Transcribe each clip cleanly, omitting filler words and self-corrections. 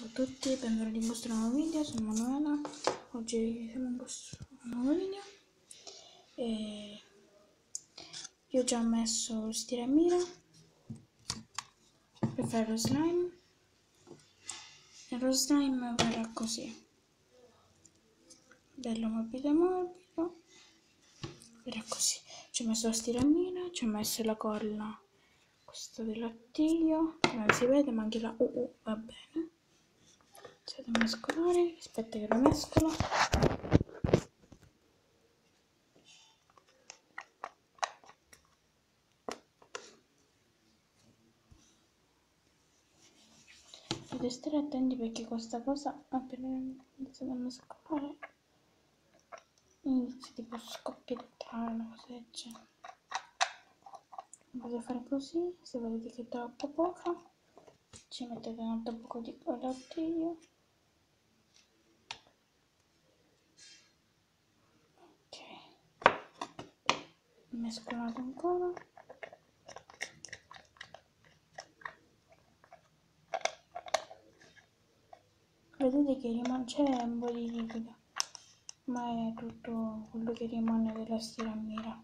Ciao a tutti, benvenuti in questo nuovo video, sono Manuela. Oggi siamo in questo nuovo video e io ho già messo lo stiramira per fare lo slime e lo slime verrà così, bello morbido morbido, verrà così. Ci ho messo lo stiramira, ci ho messo la colla, questo del lattiglio, non si vede ma anche la va bene. C'è da mescolare, aspetta che lo mescolo. Dovete stare attenti perché questa cosa appena inizia a mescolare inizia tipo a scoppiettare, una cosa del genere. Potete fare così, se vedete che è troppo poca ci mettete un altro poco di lattiglio. Ok, mescolate ancora. Vedete che rimane, c'è un po' di liquido, ma è tutto quello che rimane della stiramira.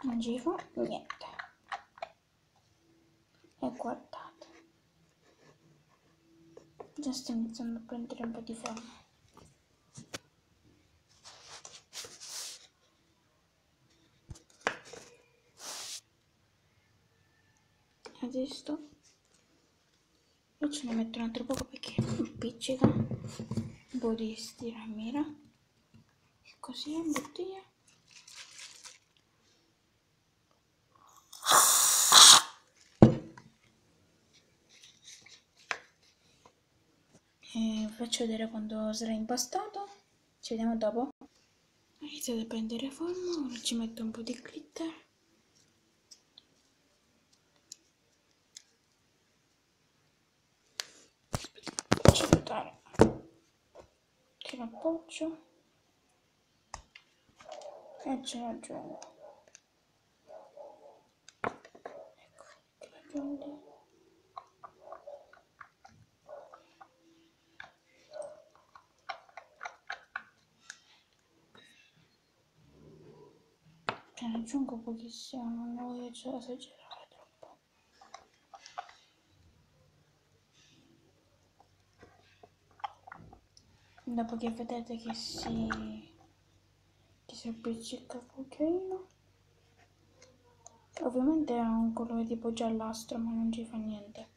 Non ci fa niente. E guardate, già sta iniziando a prendere un po' di forma. Adesso io ce ne metto un altro poco perché appiccica un po' di stiramira e così in bottiglia. E faccio vedere quando sarà impastato. Ci vediamo dopo. Iniziate a prendere forma, ora ci metto un po' di glitter. Faccio buttare, ce lo appoggio e ce lo aggiungo. Ecco, ce lo aggiungo. Ce ne aggiungo pochissimo, non voglio esagerare troppo. Dopo che vedete che si appiccica un pochino, ovviamente ha un colore tipo giallastro, ma non ci fa niente,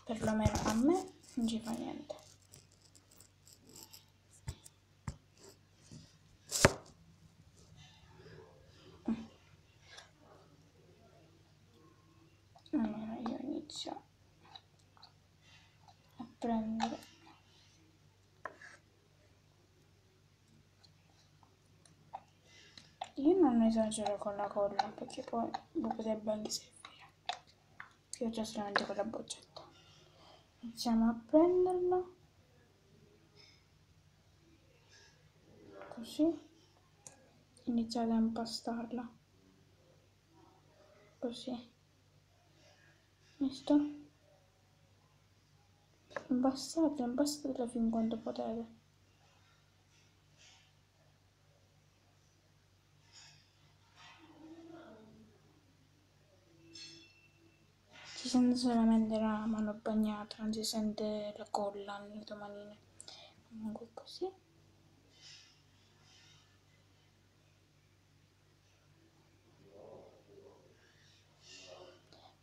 perlomeno a me non ci fa niente. Allora io inizio a prendere io non esagero con la colla perché poi mi potrebbe anche servire. Io ho già solamente con la boccetta. Iniziamo a prenderla così, iniziate a impastarla così, visto? Impastatela fin quando potete. Si sente solamente la mano bagnata, non si sente la colla nelle tue manine. Comunque così.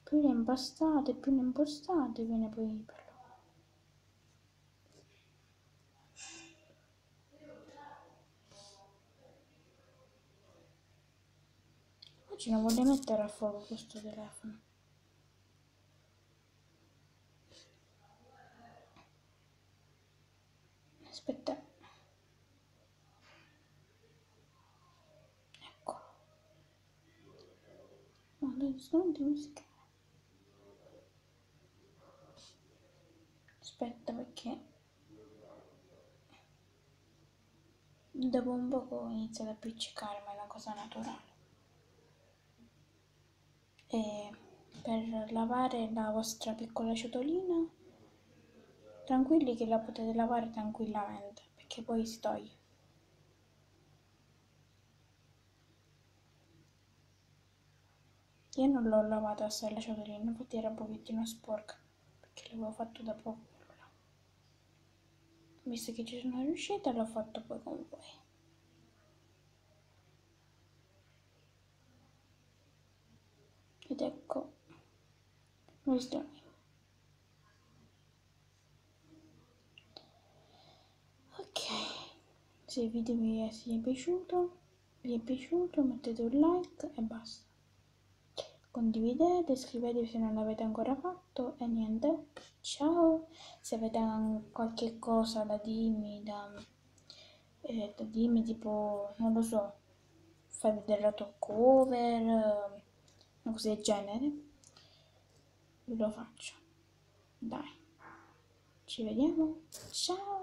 Più le impastate, viene poi bello. Oggi non voglio mettere a fuoco questo telefono. Aspetta. Ecco. No, adesso non devo musicare. Aspetta perché dopo un poco inizia ad appiccicare, ma è una cosa naturale. E per lavare la vostra piccola ciotolina, tranquilli che la potete lavare tranquillamente, perché poi si toglie. Io non l'ho lavata assai la ciotolina, infatti era un pochettino sporca, perché l'avevo fatto da poco. Visto che ci sono riuscita, l'ho fatto poi con voi. Ed ecco lo stramino. Ok, se il video vi è piaciuto mettete un like e basta. Condividete, iscrivetevi se non l'avete ancora fatto e niente, ciao. Se avete qualche cosa da dirmi, tipo, non lo so, fai vedere la tua cover, una cosa del genere, ve lo faccio. Dai, ci vediamo, ciao.